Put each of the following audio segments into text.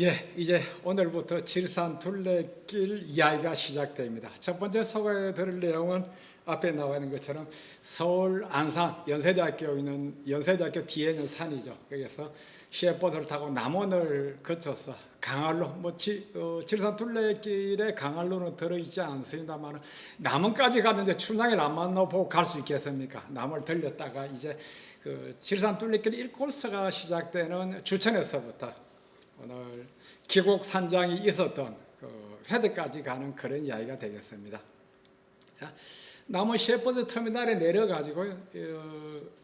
예, 이제 오늘부터 칠산 둘레길 이야기가 시작됩니다. 첫 번째 소개해 드릴 내용은 앞에 나와 있는 것처럼 서울 안산 연세대학교 뒤에 있는 산이죠. 거기서 시외버스를 타고 남원을 거쳐서 강활로, 칠산 둘레길에 강활로는 들어있지 않습니다만 남원까지 갔는데 춘향을 안 만나보고 갈 수 있겠습니까? 남원을 들렸다가 이제 그 칠산 둘레길 1코스가 시작되는 주천에서부터 오늘 기곡 산장이 있었던 그 회대까지 가는 그런 이야기가 되겠습니다. 자, 남원 시외버스 터미널에 내려가지고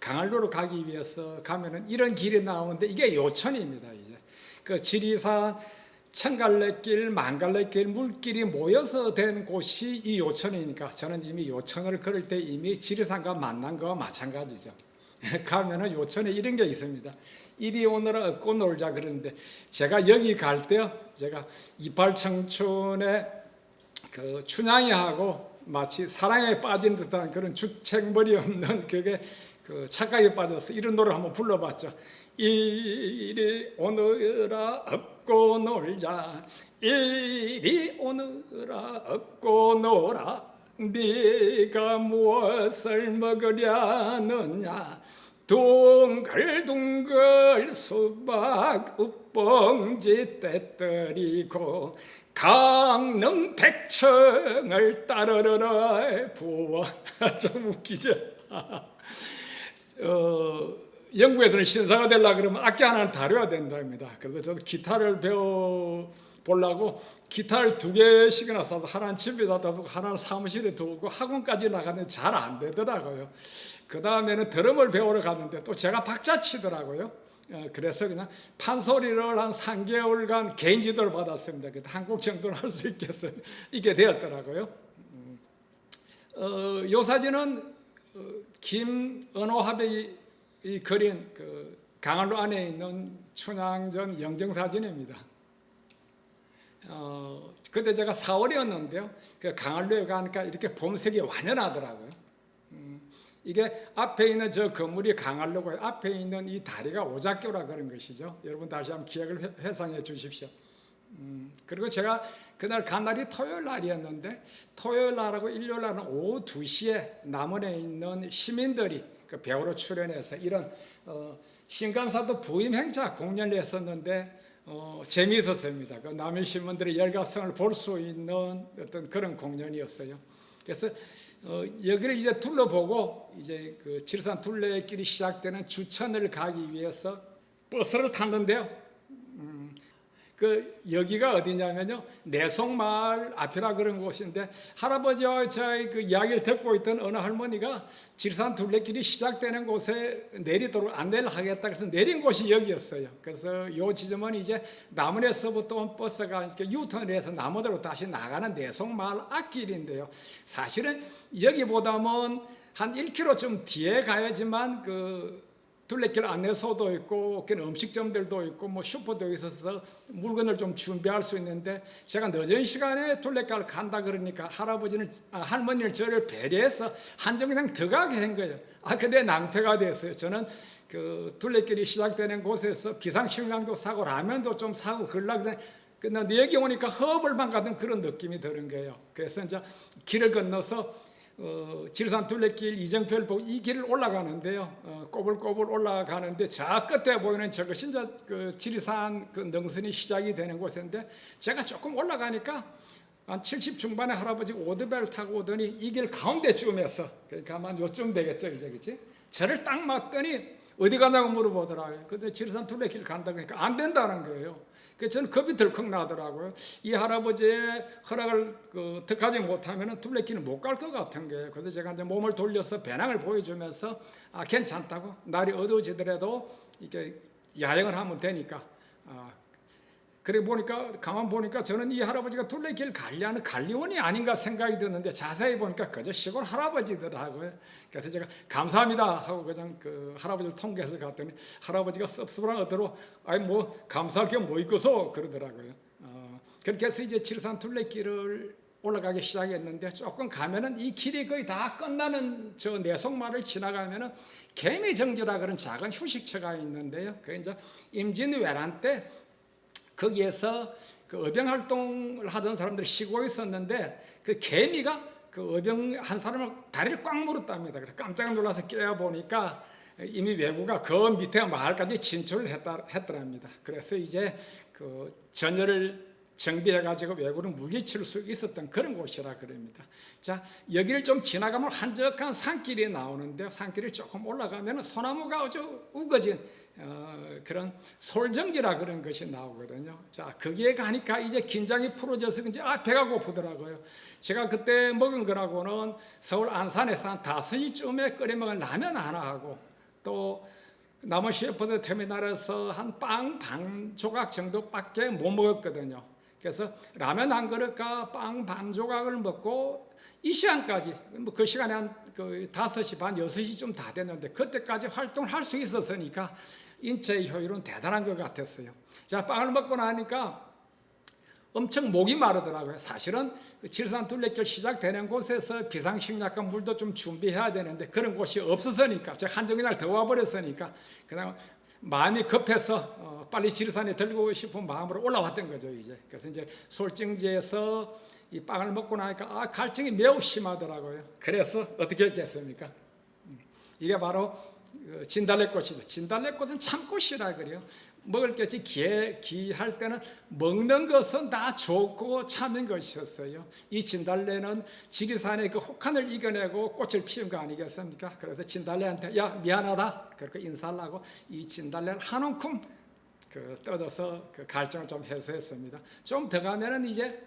강활로로 가기 위해서 가면은 이런 길이 나오는데 이게 요천입니다. 이제 그 지리산 천갈래길, 만갈래길, 물길이 모여서 된 곳이 이 요천이니까 저는 이미 요천을 걸을 때 이미 지리산과 만난 거와 마찬가지죠. 가면은 요천에 이런 게 있습니다. 이리 오너라 업고 놀자 그러는데 제가 여기 갈 때요, 제가 이팔 청춘의 그 춘향이하고 마치 사랑에 빠진 듯한 그런 주책머리 없는 그게 그 착각에 빠져서 이런 노래를 한번 불러봤죠. 이리 오너라 업고 놀자, 이리 오너라 업고 놀아, 네가 무엇을 먹으려느냐, 둥글둥글 수박 읍봉지 떼뜨리고 강릉 백청을 따르르라 부어. 좀 웃기죠. 영국에서는 신사가 되려고 그러면 악기 하나를 다뤄야 된답니다. 그래서 저도 기타를 배워보려고 기타를 2개씩이나 사서 하나는 집에다 두고 하나는 사무실에 두고 학원까지 나갔는데 잘 안 되더라고요. 그 다음에는 드럼을 배우러 갔는데 또 제가 박자 치더라고요. 그래서 그냥 판소리를 한 3개월간 개인 지도를 받았습니다. 한 곡 정도는 할 수 있게 되었더라고요. 요 사진은 김은호 화백이 그린 그 강활로 안에 있는 춘향전 영정사진입니다. 그때 제가 4월이었는데요. 그 강활로에 가니까 이렇게 봄색이 완연하더라고요. 이게 앞에 있는 저 건물이 강활로고 앞에 있는 이 다리가 오작교라 그런 것이죠. 여러분 다시 한번 기억을 회상해 주십시오. 그리고 제가 그날 간 날이 토요일 날이었는데 토요일 날하고 일요일 날은 오후 2시에 남원에 있는 시민들이 그 배우로 출연해서 이런 신간사도 부임 행사 공연을 했었는데 재미있었습니다. 그 남원 시민들의 열과성을 볼 수 있는 어떤 그런 공연이었어요. 그래서 여기를 이제 둘러보고 이제 그 칠산 둘레길이 시작되는 주천을 가기 위해서 버스를 탔는데요. 그 여기가 어디냐면요, 내송마을 앞이라 그런 곳인데 할아버지와 저희 그 이야기를 듣고 있던 어느 할머니가 칠산 둘레길이 시작되는 곳에 내리도록 안내를 하겠다 그래서 내린 곳이 여기였어요. 그래서 이 지점은 이제 남원에서부터 온 버스가 이렇게 유턴을 해서 남원으로 다시 나가는 내송마을 앞길인데요. 사실은 여기보다는 한 1km 좀 뒤에 가야지만 그 둘레길 안내소도 있고 음식점들도 있고 뭐 슈퍼도 있어서 물건을 좀 준비할 수 있는데 제가 늦은 시간에 둘레길 간다 그러니까 할머니를 저를 배려해서 한 정거장 더 가게 한 거예요. 근데 낭패가 됐어요. 저는 그 둘레길이 시작되는 곳에서 비상식량도 사고 라면도 좀 사고 그러려고 근데 여기 오니까 허벌판 같은 그런 느낌이 드는 거예요. 그래서 이제 길을 건너서 칠산 둘레길 이정표를 보고 이 길을 올라가는데요. 꼬불꼬불 올라가는데 저 끝에 보이는 저것이 이제 그 지리산 그 능선이 시작이 되는 곳인데 제가 조금 올라가니까 한 70 중반의 할아버지가 오토바이를 타고 오더니 이 길 가운데쯤에서 그러니까 아마 요쯤 되겠죠, 이제 그렇지? 저를 딱 맞더니 어디 가냐고 물어보더라고요. 근데 칠산 둘레길 간다 그러니까 안 된다는 거예요. 그래서 저는 겁이 덜컥 나더라고요. 이 할아버지의 허락을 득하지 못하면 둘레길은 못 갈 것 같은 거예요. 그래서 제가 이제 몸을 돌려서 배낭을 보여주면서 괜찮다고, 날이 어두워지더라도 이렇게 야영을 하면 되니까. 그래 보니까 가만 보니까 저는 이 할아버지가 둘레길 관리하는 관리원이 아닌가 생각이 드는데 자세히 보니까 그저 시골 할아버지더라고요. 그래서 제가 감사합니다 하고 그냥 그 할아버지를 통계해서 갔더니 할아버지가 섭섭한 어더로 아니 뭐 감사할 게 뭐 있고서 그러더라고요. 그렇게 해서 이제 칠산 둘레길을 올라가기 시작했는데 조금 가면은 이 길이 거의 다 끝나는 저 내송마를 지나가면은 개미정지라 그런 작은 휴식처가 있는데요. 그 이제 임진왜란 때 거기에서 그 의병 활동을 하던 사람들이 쉬고 있었는데 그 개미가 그 의병 한 사람을 다리를 꽉 물었답니다. 그래서 깜짝 놀라서 깨어 보니까 이미 왜구가 그 밑에 마을까지 진출을 했더랍니다. 그래서 이제 그 전열을 정비해가지고 왜구를 물리칠 수 있었던 그런 곳이라 그럽니다. 자, 여기를 좀 지나가면 한적한 산길이 나오는데요. 산길을 조금 올라가면 소나무가 아주 우거진 그런 솔정지라 그런 것이 나오거든요. 자, 거기에 가니까 이제 긴장이 풀어져서 이제 배가 고프더라고요. 제가 그때 먹은 거라고는 서울 안산에서 한 5시쯤에 끓여 먹은 라면 하나 하고 또 남원 시외버스 터미널에서 한 빵 반 조각 정도밖에 못 먹었거든요. 그래서 라면 한 그릇과 빵 반 조각을 먹고 이 시간까지 그 시간에 한 그 5시 반 6시쯤 다 됐는데 그때까지 활동을 할 수 있었으니까 인체의 효율은 대단한 것 같았어요. 자, 빵을 먹고 나니까 엄청 목이 마르더라고요. 사실은 칠산 둘레길 시작되는 곳에서 비상식량과 물도 좀 준비해야 되는데 그런 곳이 없었으니까 제가 한정날 더 와버렸으니까 그냥 마음이 급해서 빨리 지리산에 들고 싶은 마음으로 올라왔던 거죠. 이제 그래서 이제 솔정지에서 이 빵을 먹고 나니까 갈증이 매우 심하더라고요. 그래서 어떻게 했겠습니까? 이게 바로 진달래꽃이죠. 진달래꽃은 참꽃이라 그래요. 먹을 것이 귀할 때는 먹는 것은 다 좋고 참인 것이었어요. 이 진달래는 지리산의 그 혹한을 이겨내고 꽃을 피운 거 아니겠습니까? 그래서 진달래한테 야 미안하다 그렇게 인사를 하고 이 진달래를 한 움큼 뜯어서 그 갈증을 좀 해소했습니다. 좀 더 가면은 이제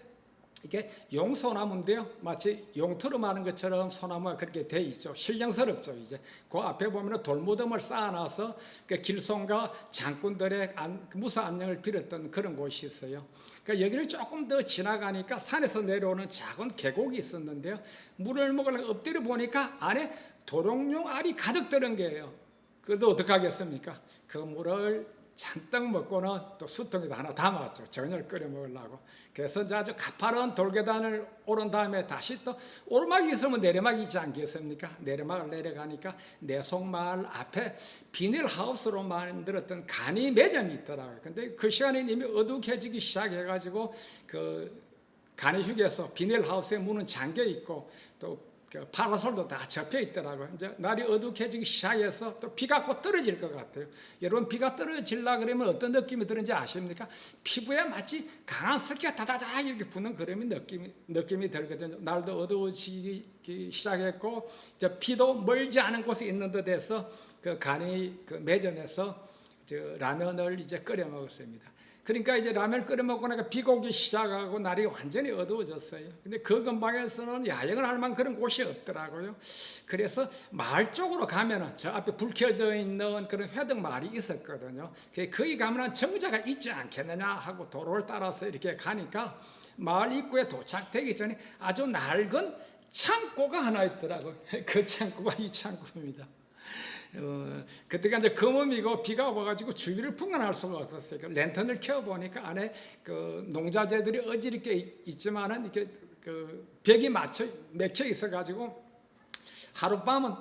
이게 용소나무인데요. 마치 용트름 하는 것처럼 소나무가 그렇게 돼 있죠. 신령스럽죠. 이제 그 앞에 보면 돌무덤을 쌓아놔서 그 길송과 장군들의 무사 안녕을 빌었던 그런 곳이 있어요. 그러니까 여기를 조금 더 지나가니까 산에서 내려오는 작은 계곡이 있었는데요. 물을 먹으려고 엎드려 보니까 안에 도롱뇽 알이 가득 들은 게예요. 그래도 어떻게 하겠습니까? 그 물을 잔뜩 먹고는 또 수통에다 하나 담았죠. 저녁을 끓여 먹으려고. 그래서 이제 아주 가파른 돌계단을 오른 다음에 다시 또 오르막이 있으면 내리막이 있지 않겠습니까? 내리막을 내려가니까 내송마을 앞에 비닐하우스로 만들었던 간이 매점이 있더라고요. 근데 그 시간에 이미 어둑해지기 시작해가지고 그 간이 휴게소 비닐하우스의 문은 잠겨 있고 또 그 파라솔도 다 접혀 있더라고요. 이제 날이 어둑해지기 시작해서 또 비가 곧 떨어질 것 같아요. 여러분 비가 떨어질라 그러면 어떤 느낌이 드는지 아십니까? 피부에 마치 강한 습기가 다다다 이렇게 부는 그런 느낌이 들거든요. 날도 어두워지기 시작했고 이제 비도 멀지 않은 곳에 있는 듯해서 그 간이 그 매점에서 라면을 이제 끓여 먹었습니다. 그러니까 이제 라면 끓여 먹고 나니까 비가 오기 시작하고 날이 완전히 어두워졌어요. 근데 그 근방에서는 야영을 할 만한 그런 곳이 없더라고요. 그래서 마을 쪽으로 가면은 저 앞에 불 켜져 있는 그런 회등 마을이 있었거든요. 거기 가면은 정자가 있지 않겠느냐 하고 도로를 따라서 이렇게 가니까 마을 입구에 도착되기 전에 아주 낡은 창고가 하나 있더라고요. 그 창고가 이 창고입니다. 그때가 이제 검음이고 비가 와가지고 주위를 분간할 수가 없었어요. 랜턴을 켜보니까 안에 그 농자재들이 어지럽게 있지만은 이렇게 그 벽이 맥혀 있어가지고 하룻밤은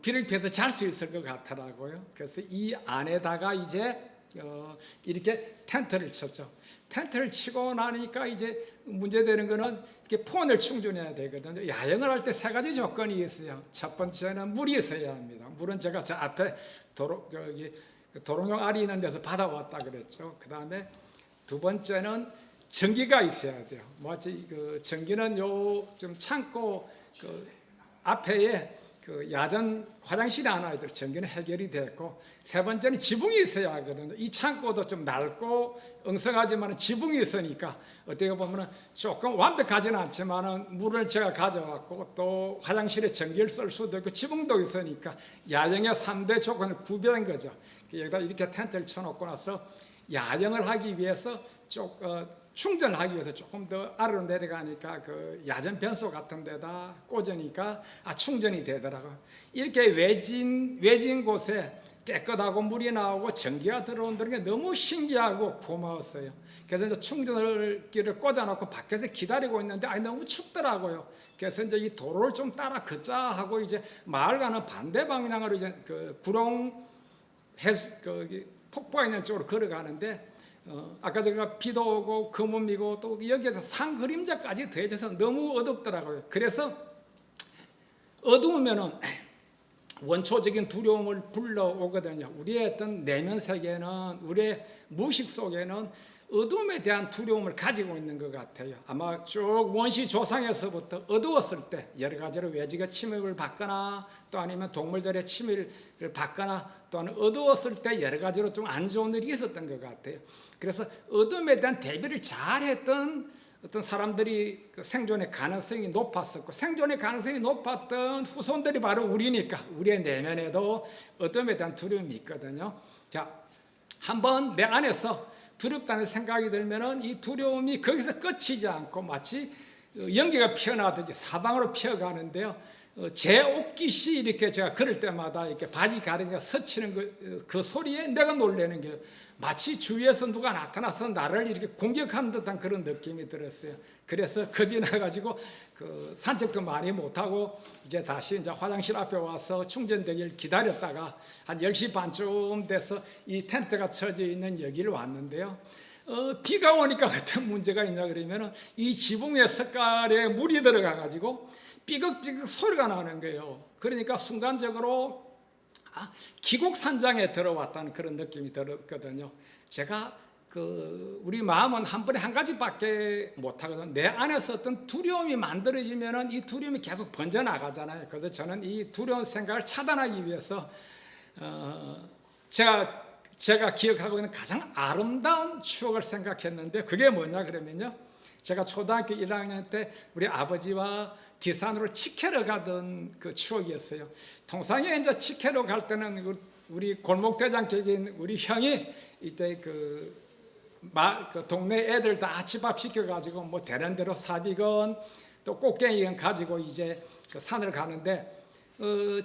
비를 피해서 잘 수 있을 것 같더라고요. 그래서 이 안에다가 이제 이렇게 텐트를 쳤죠. 텐트를 치고 나니까 이제 문제되는 거는 이렇게 폰을 충전해야 되거든요. 야영을 할 때 3가지 조건이 있어요. 첫 번째는 물이 있어야 합니다. 물은 제가 저 앞에 도롱뇽 알이 있는 데서 받아왔다 그랬죠. 그 다음에 두 번째는 전기가 있어야 돼요. 마치 그 전기는 좀 창고 그 앞에 그 야전 화장실이 하나 있도록 전기는 해결이 됐고 세 번째는 지붕이 있어야 하거든요. 이 창고도 좀 낡고 엉성하지만 지붕이 있으니까 어떻게 보면 조금 완벽하지는 않지만 물을 제가 가져왔고 또 화장실에 전기를 쓸 수도 있고 지붕도 있으니까 야영의 3대 조건을 구비한 거죠. 여기다 이렇게 텐트를 쳐놓고 나서 야영을 하기 위해서 충전을 하기 위해서 조금 더 아래로 내려가니까 그 야전 변소 같은 데다 꽂으니까 충전이 되더라고요. 이렇게 외진 곳에 깨끗하고 물이 나오고 전기가 들어온다는 게 너무 신기하고 고마웠어요. 그래서 이제 충전기를 꽂아놓고 밖에서 기다리고 있는데 너무 춥더라고요. 그래서 이제 이 도로를 좀 따라 걷자 하고 이제 마을 가는 반대 방향으로 이제 그 구룡 폭포가 있는 쪽으로 걸어가는데 아까 제가 비도 오고 거문이고 또 여기에서 산 그림자까지 더해져서 너무 어둡더라고요. 그래서 어두우면은 원초적인 두려움을 불러오거든요. 우리의 어떤 내면 세계는, 우리의 무의식 속에는 어둠에 대한 두려움을 가지고 있는 것 같아요. 아마 쭉 원시 조상에서부터 어두웠을 때 여러 가지로 외지가 침입을 받거나 또 아니면 동물들의 침입을 받거나 또는 어두웠을 때 여러 가지로 좀 안 좋은 일이 있었던 것 같아요. 그래서 어둠에 대한 대비를 잘했던 어떤 사람들이 그 생존의 가능성이 높았었고, 생존의 가능성이 높았던 후손들이 바로 우리니까 우리의 내면에도 어둠에 대한 두려움이 있거든요. 자, 한번 내 안에서 두렵다는 생각이 들면은 이 두려움이 거기서 끝이지 않고 마치 연기가 피어나듯이 사방으로 피어가는데요. 제 옷깃이 이렇게 제가 걸을 때마다 이렇게 바지 가르니까 스치는 그 소리에 내가 놀라는 게 마치 주위에서 누가 나타나서 나를 이렇게 공격하는 듯한 그런 느낌이 들었어요. 그래서 겁이 나가지고 그 산책도 많이 못하고 이제 다시 이제 화장실 앞에 와서 충전되길 기다렸다가 한 10시 반쯤 돼서 이 텐트가 쳐져 있는 여기를 왔는데요. 비가 오니까 어떤 문제가 있냐 그러면은 이 지붕 의 석가래에 물이 들어가가지고 삐걱삐걱 소리가 나는 거예요. 그러니까 순간적으로 기곡산장에 들어왔다는 그런 느낌이 들었거든요. 제가 우리 마음은 한 번에 한 가지밖에 못하거든요. 내 안에서 어떤 두려움이 만들어지면은 이 두려움이 계속 번져나가잖아요. 그래서 저는 이 두려운 생각을 차단하기 위해서 제가 기억하고 있는 가장 아름다운 추억을 생각했는데 그게 뭐냐 그러면요. 제가 초등학교 1학년 때 우리 아버지와 디산으로 치케로 가던 그 추억이었어요. 통상에 이제 치케로 갈 때는 우리 골목대장격인 우리 형이 이때 그 동네 애들 다 아침밥 시켜가지고 뭐 되는 대로 사비건 또 꽃갱이건 가지고 이제 그 산을 가는데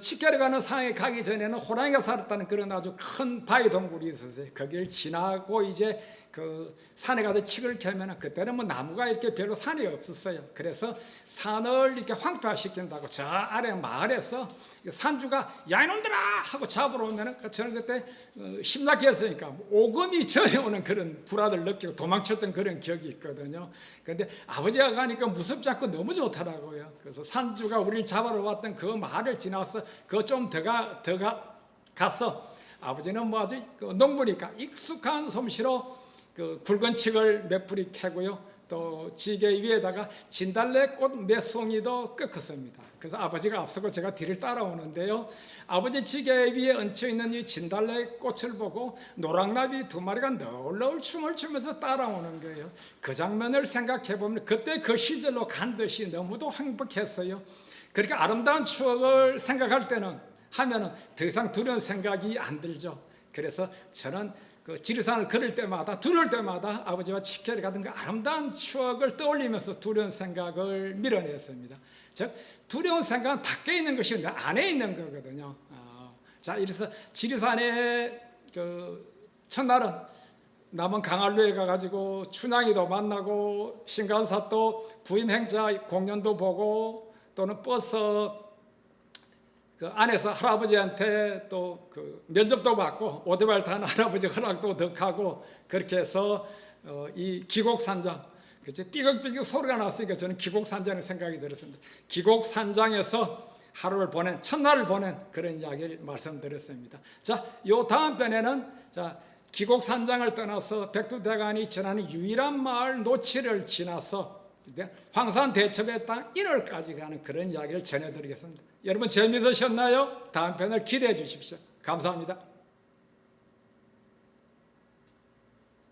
치케로 가는 산에 가기 전에는 호랑이가 살았다는 그런 아주 큰 바위 동굴이 있었어요. 거기를 지나고 이제 그 산에 가서 칡을 캐면은 그때는 뭐 나무가 이렇게 별로 산이 없었어요. 그래서 산을 이렇게 황폐화시킨다고 저 아래 마을에서 산주가 야 이놈들아 하고 잡으러 오면은 저는 그때 심각히 했으니까 오금이 저려오는 그런 불안을 느끼고 도망쳤던 그런 기억이 있거든요. 그런데 아버지가 가니까 무섭지 않고 너무 좋더라고요. 그래서 산주가 우리를 잡으러 왔던 그 마을을 지나서 그거 좀 더 가서 아버지는 뭐 아주 농부니까 익숙한 솜씨로 그 굵은 칡을 몇 풀이 캐고요. 또 지게 위에다가 진달래꽃 몇 송이도 꺾었습니다. 그래서 아버지가 앞서고 제가 뒤를 따라오는데요. 아버지 지게 위에 얹혀 있는 이 진달래꽃을 보고 노랑나비 2마리가 너울너울 춤을 추면서 따라오는 거예요. 그 장면을 생각해 보면 그때 그 시절로 간 듯이 너무도 행복했어요. 그렇게 아름다운 추억을 생각할 때는 하면은 더 이상 두려운 생각이 안 들죠. 그래서 저는 그 지리산을 걸을 때마다 두려울 때마다 아버지와 치케를 가던 그 아름다운 추억을 떠올리면서 두려운 생각을 밀어냈습니다. 즉 두려운 생각은 밖에 있는 것이 내 안에 있는 거거든요. 자, 이래서 지리산에 그 첫날은 남은 강한루에 가가지고 춘향이도 만나고 신간사또 부임 행자 공연도 보고 또는 버스 그 안에서 할아버지한테 또 그 면접도 받고 오토바이를 타는 할아버지 허락도 덕하고 그렇게 해서 이 기곡산장 그치 삐걱삐걱 소리가 났으니까 저는 기곡산장의 생각이 들었습니다. 기곡산장에서 하루를 보낸 첫날을 보낸 그런 이야기를 말씀드렸습니다. 자, 요 다음 편에는 자 기곡산장을 떠나서 백두대간이 지나는 유일한 마을 노치를 지나서 황산대첩의 땅 인월까지 가는 그런 이야기를 전해드리겠습니다. 여러분 재미있으셨나요? 다음 편을 기대해 주십시오. 감사합니다.